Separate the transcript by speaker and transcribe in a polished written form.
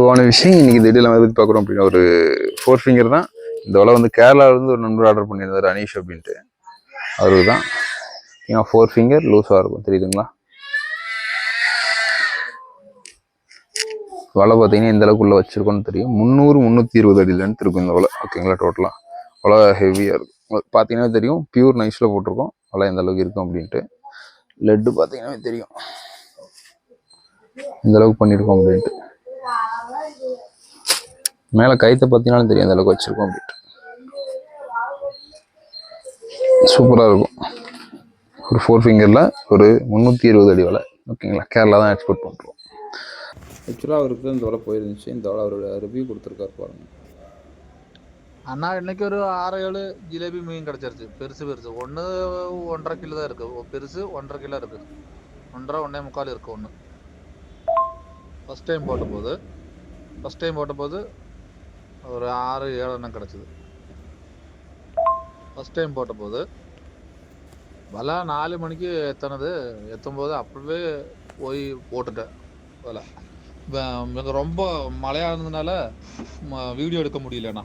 Speaker 1: போன விஷயம் இன்னைக்கு இந்த வீடியோல எதை பற்றி பார்க்குறோம் அப்படின்னா ஒரு 4 ஃபிங்கர் தான். இந்த வலை வந்து கேரளாவிலேருந்து ஒரு நண்பர் ஆர்டர் பண்ணியிருந்தார், அனீஷ் அப்படின்ட்டு. அவருக்கு தான் 4 ஃபிங்கர் லூஸாக இருக்கும், தெரியுதுங்களா? வலை பார்த்தீங்கன்னா இந்த அளவுக்கு உள்ள வச்சிருக்கோன்னு தெரியும். 300-320 அடி லென்த் இருக்கும் இந்த வலை, ஓகேங்களா? டோட்டலாக வலை ஹெவியாக இருக்கும். பார்த்தீங்கன்னா தெரியும், பியூர் நைஸில் போட்டிருக்கோம். வலை எந்த அளவுக்கு இருக்கும் அப்படின்ட்டு. லெட்டு பார்த்தீங்கன்னா தெரியும் இந்த அளவுக்கு பண்ணியிருக்கோம் அப்படின்ட்டு. மேலே கைத்தை பார்த்தீங்கன்னாலும் தெரியும் அந்த அளவுக்கு வச்சிருக்கோம் அப்படின்ட்டு. சூப்பராக இருக்கும். ஒரு 4 ஃபிங்கரில் ஒரு 320 அடி வலை, ஓகேங்களா? கேரளா தான் எக்ஸ்போர்ட் பண்ணுறோம். ஆக்சுவலாக அவருக்கு இந்த வலை போயிருந்துச்சு. இந்த வலை அவரோட ரிவ்யூ கொடுத்துருக்காரு பாருங்க.
Speaker 2: அண்ணா இன்னைக்கு ஒரு 6-7 ஜிலேபி மீன் கிடைச்சிருச்சு. பெருசு பெருசு. ஒன்று 1.5 கிலோ தான் இருக்கு. பெருசு 1.5 கிலோ இருக்கு. 1.5-1.25 இருக்கு ஒன்று. ஃபர்ஸ்ட் டைம் போட்டபோது ஒரு 6-7 எண்ணம் கிடைச்சது. ஃபர்ஸ்ட் டைம் போட்டபோது வலை 4 மணிக்கு எத்தும்போது அப்பவே போய் போட்டுட்டேன் வலை. ரொம்ப மழையா இருந்ததுனால வீடியோ எடுக்க முடியலண்ணா.